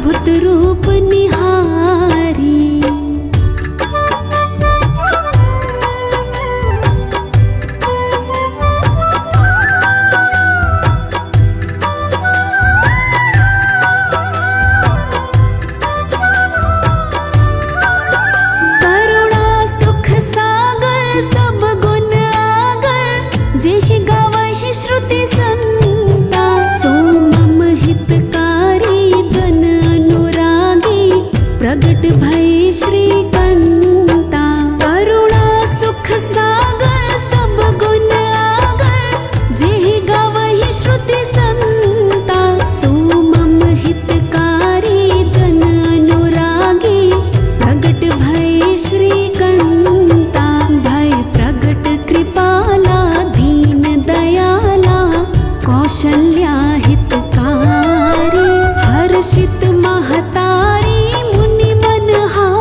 अद्भुत रूप निहारी। करुणा सुख सागर सब गुण आगर, जेहि गावहि श्रुति संता। सो मम हितकारी जन अनुरागी, प्रगट भय श्रीकंता। करुणा सुख सागर सब गुण आगर, जेहि गावहि श्रुति संता। सो मम हितकारी जन अनुरागी, प्रगट भय श्रीकंता। भय प्रगट कृपाला दीन दयाला, कौशल्या हितकारी। हर्षित महतारी मुनि मनहारी,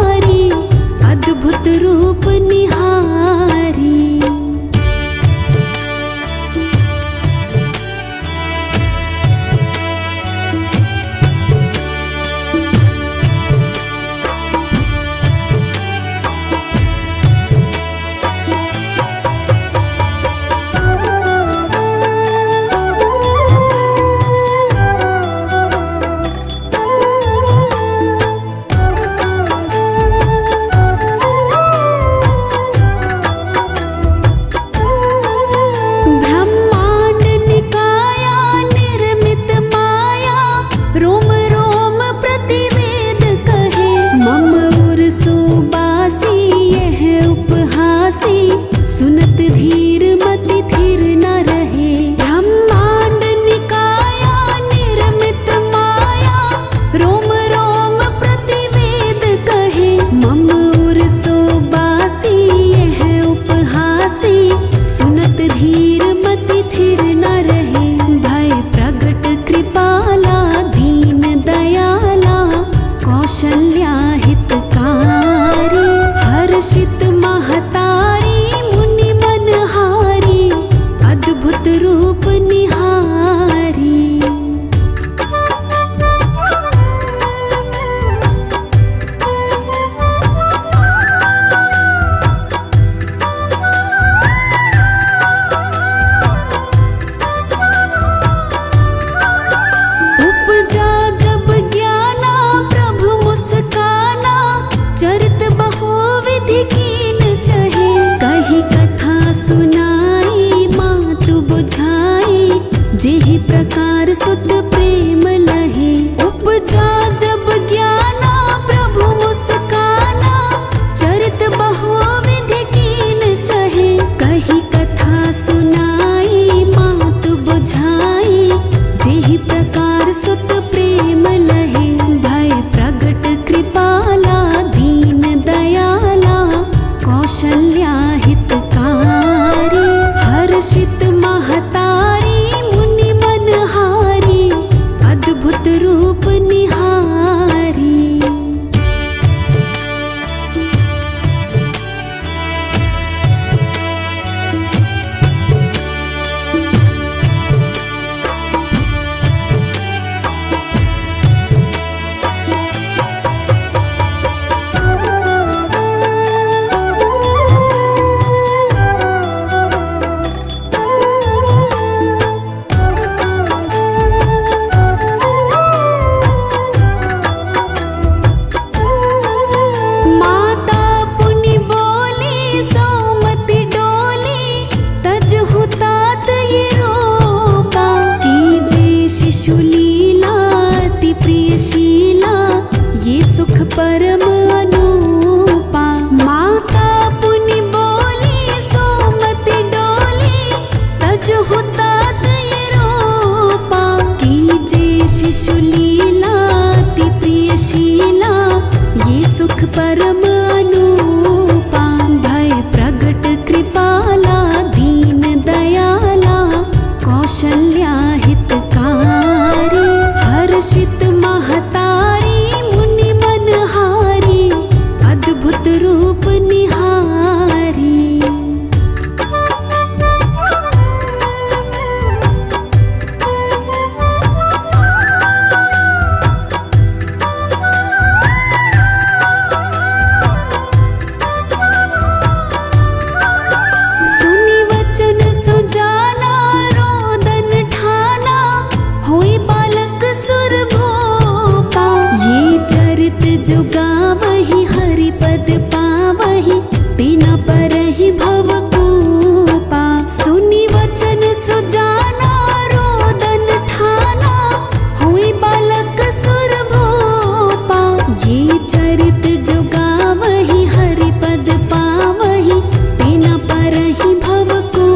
ये चरित जो गावहि हरि पद पावहि तेना परहि भव को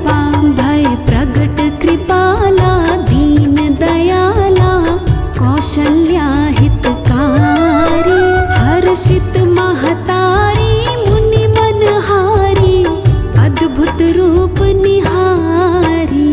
पाम भय प्रगट कृपाला दीन दयाला कौशल्या हितकारी हर्षित महतारी मुनि मनहारी अद्भुत रूप निहारी।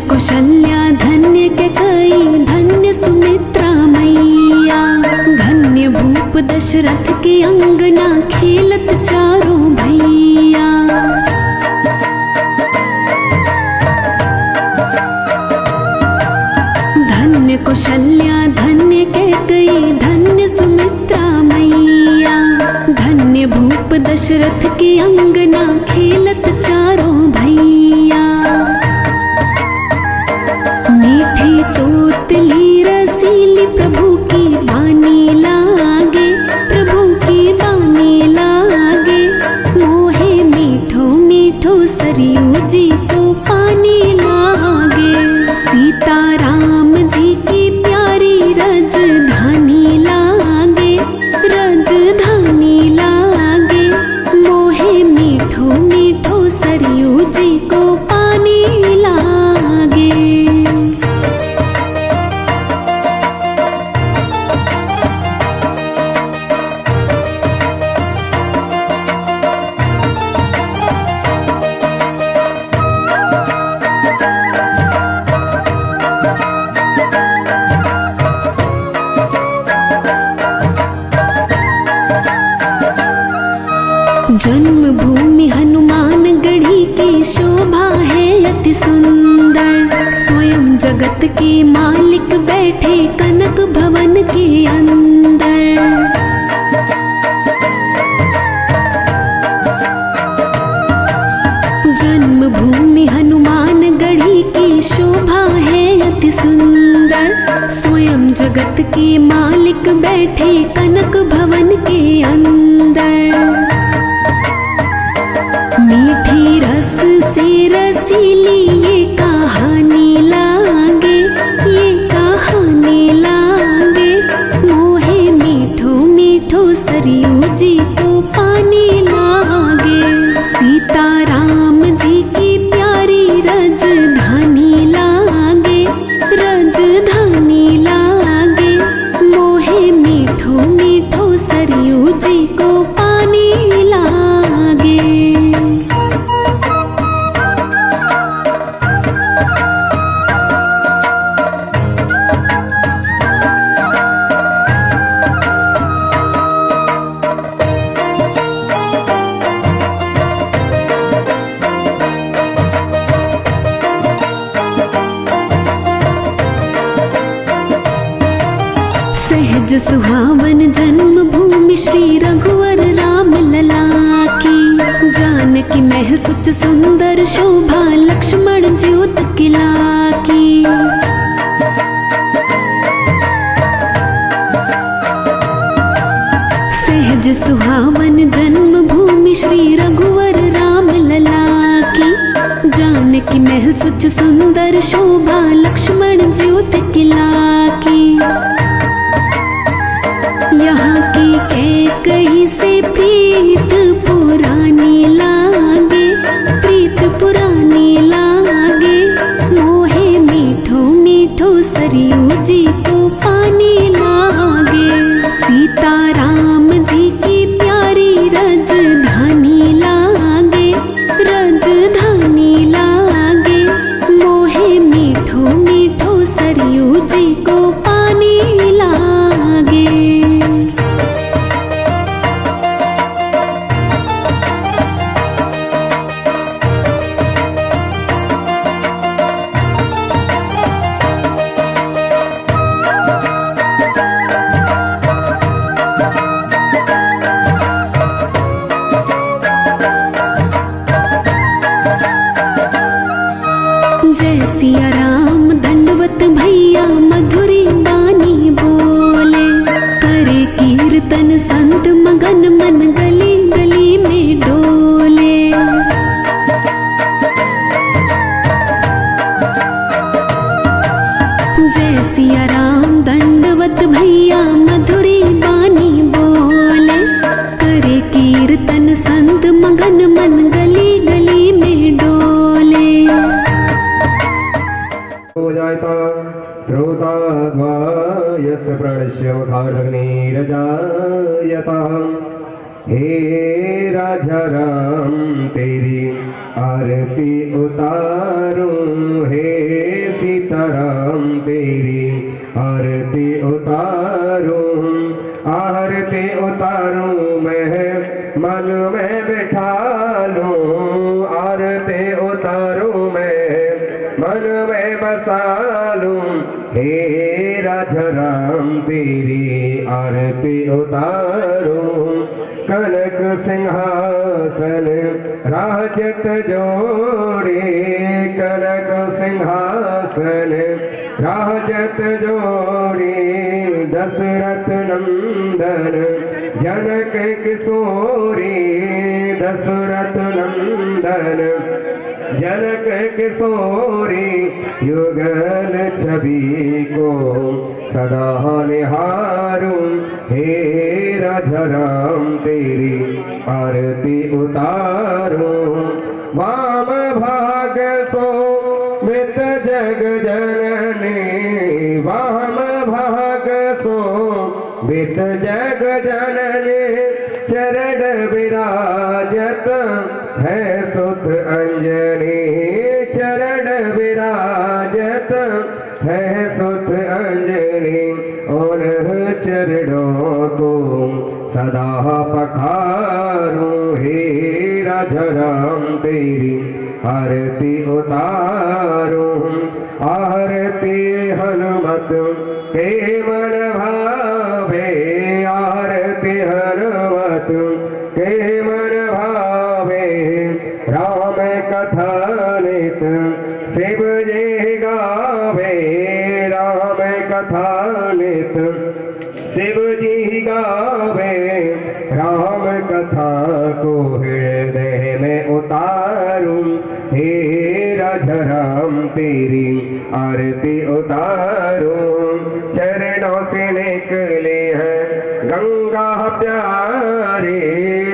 कौशल्या धन्य कैकेयी धन्य सुमित्रा मैया धन्य भूप दशरथ के अंगना खेलत चारों भैया। धन्य कौशल्या धन्य कैकेयी धन्य सुमित्रा मैया धन्य भूप दशरथ के अंगना खेलत चारों भैया। मीठी तोतली रसीली प्रभु की बानी लागे प्रभु की बानी लागे मोहे मीठो मीठो सरयू जी को पानी लागे। सीता राम जी की प्यारी रजधानी लागे रजधानी लागे मोहे मीठो मीठो सरयू जी को पानी लागे। जन्मभूमि हनुमान गढ़ी की शोभा है अति सुंदर स्वयं जगत के मालिक बैठे कनक भवन के अंदर। जन्मभूमि हनुमान गढ़ी की शोभा है अति सुंदर स्वयं जगत के मालिक बैठे कनक भवन के अंदर। मीठी रस से रसीली ये कहानी लागे ये कहानी लागे मोहे मीठो मीठो सरयू जी को पानी लागे। सीता राम जी की प्यारी रजधानी लागे रजधानी लागे मोहे मीठो मीठो सरयू जी को पानी लागे। सहज सुहावन जन्मभूमि श्री रघुवर राम लला की जानकी महल सुच सुंदर शोभा लक्ष्मण ज्योत किला की। ज्योत किला की। यहाँ की कैकई से प्रीत पुरानी लागे, प्रीत पुरानी लागे। मोहे मीठो मीठो सरयू जी को पानी लागे। सीता राम जी की प्यारी रजधानी लागे, रजधानी लागे। मोहे मीठो मीठो सरयू जी को पानी लागे। जय सिया राम दंडवत भैया मधुरी बानी बोले। करे कीर्तन संत मगन मन गली गली में डोले। जय सिया राम दंडवत भैया मधुरी बानी बोले। करे कीर्तन संत मगन मन गली गली में डोले। श्रोताद्वायस्य प्रणश्य मुखार्धग्निरजायताम्। हे राजा राम तेरी आरती उतारूं, हे सीताराम तेरी आरती उतारूं। आरती उतारूं मैं मन में बिठा लूं, आरती उतारूं मैं मन में बसा लूं। हे राजा राम तेरी आरती उतारूं। कनक सिंहासन राजत जोड़े, कनक सिंहासन राजत जोड़े। दशरथ नंदन जनक किशोरी, दशरथ नंदन जनक किशोरी। युगल छवि को सदा निहारूं, हे राजा राम तेरी आरती उतारूं। वाम भाग सो मृत जग जननी, वाम भाग सो मृत जग जननी। चरण विराजत है सुत अंजनी, चरण विराजत है सुत अंजनी। उन चरणों को सदा पखारूं, हे राजा राम तेरी आरती उतारूं। आरती हनुमत के मन भावे, आरती हनुमत के मन भावे। राम कथा नित शिव जी गावे, राम कथा नित शिव जी गावे। राम कथा को हृदय में उतारूं, हे राजा राम तेरी आरती उतारूं। चरणों से निकले हैं गंगा प्यारी,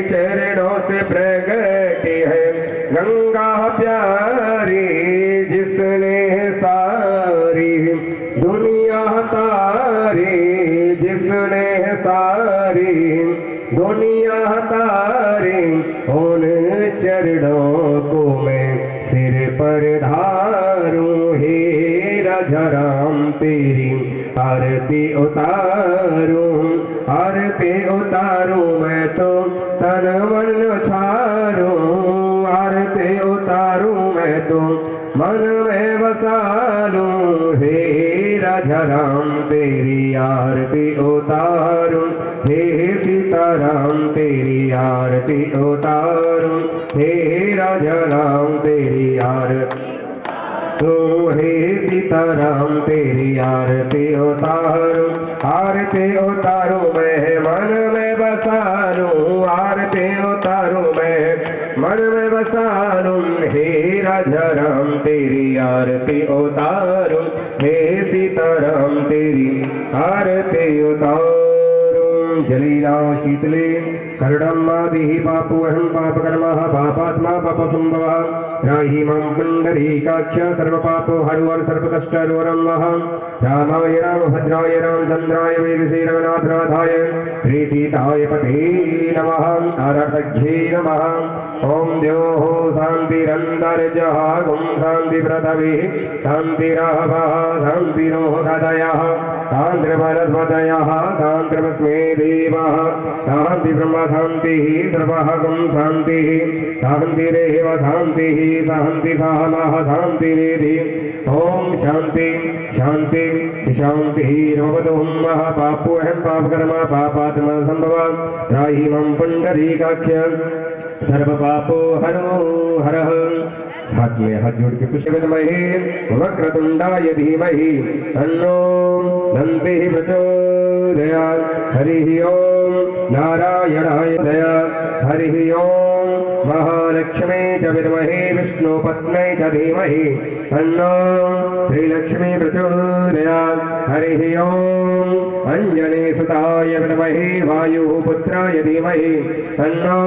चरणों से प्रगटी है गंगा प्यारी। जिसने सारी दुनिया तारी, जिसने सारी दुनिया तारी। उन चरणों को मैं सिर पर धारूं, हे राजा राम तेरी आरती उतारूं। आरती उतारूं मैं तो तन मन छारूं, आरती उतारूं मैं तो मन में बसा लूं। हे राजा राम तेरी आरती उतारूं, हे सीताराम तेरी आरती उतारूं। हे राजा राम तेरी आरती तो, हे सीताराम तेरी आरती उतारूं। आरती उतारूं मैं मन में बसा लूं, आरती उतारूं मैं मन में बसा लूं। हे राजा राम तेरी आरती उतारूं, हे सीताराम तेरी आरती उतारूं जलीला शीतले करुणमादिः पापोऽहं पापकर्मः पापात्मा पापसंभवः राहि मां पुण्डरीकाक्ष सर्वपापो हरो सर्वकष्टहरोरं रामाय रामभद्राय रामचन्द्राय वेदसे रघुनाथनाथाय श्रीसीताय पते नमः आराधज्ञे नमः ॐ द्योः शान्तिरन्तर्जहागुं शान्तिपृथ्वी शान्तिरापः शान्तिरोहदयः शान्तिर्भरद्वदयः शान्तिर्भस्मे देवः शान्ति ब्रह्म शान्तिः सर्वहगुं शान्तिः शान्तिरेव शान्तिः शान्ति सहमः शान्तिरेधि ॐ शान्ति शान्ति शान्तिः भवतु मः पापोऽहं पापकर्म पापात्मा संभव राहि मां पुण्डरीकाक्ष सर्वपापो हरो हरः हाथ में हाथ जोड़ के पुष्प विद्महे वक्रतुंडाय धीमहि तन्नो दन्तिः प्रचोदयात् हरिः ओम नारायणाय दयात् हरिः ओम महालक्ष्मी च विद्महे विष्णुपत्न्यै च धीमहि तन्नो श्रीलक्ष्मी प्रचोदयात् हरिः ओम अंजनेसुताय विद्महे वायुपुत्राय धीमहि तन्नो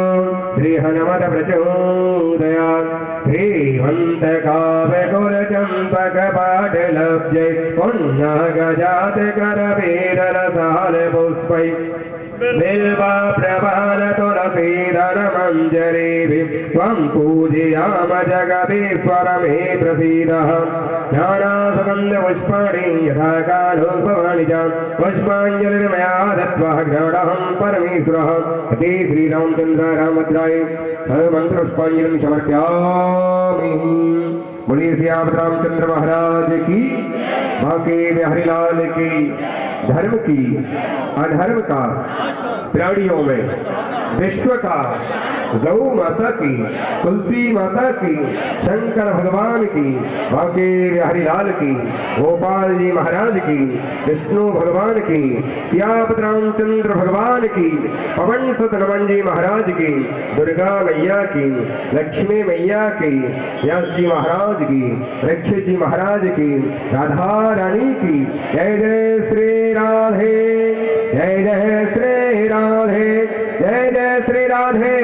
श्रीहनुमत प्रचोदयात् श्रीमन्तकाव्यकुलचम्पकपाटलब्जै पुण्यगजातकरवीररसालपुष्पै बिल्वा प्रभार तुलसीधर मञ्जरीभिः त्वं पूजयाम जगदीश्वर मे प्रसीदः नानासुगन्धपुष्पाणि यथा कालोद्भवानि च पुष्पाञ्जलिर्मया दत्त्वा गृह्णामि परमेश्वरः इति श्रीरामचन्द्र रामभद्राय मंत्रपुष्पाञ्जलिं समर्पयामि। बोलिए सियावत रामचंद्र महाराज की, बांके बिहारी लाल की। धर्म की अधर्म का प्राणियों में विश्व का, गौ माता की, तुलसी माता की, शंकर भगवान की, बांके बिहारी लाल की, गोपाल जी महाराज की, विष्णु भगवान की, सियावत रामचंद्र भगवान की, पवन सुत हनुमान जी महाराज की, दुर्गा मैया की, लक्ष्मी मैया की, व्यास जी महाराज की, परीक्षित जी महाराज की, राधा रानी की। जय जय श्री राधे, जय जय श्री राधे, जय जय श्री राधे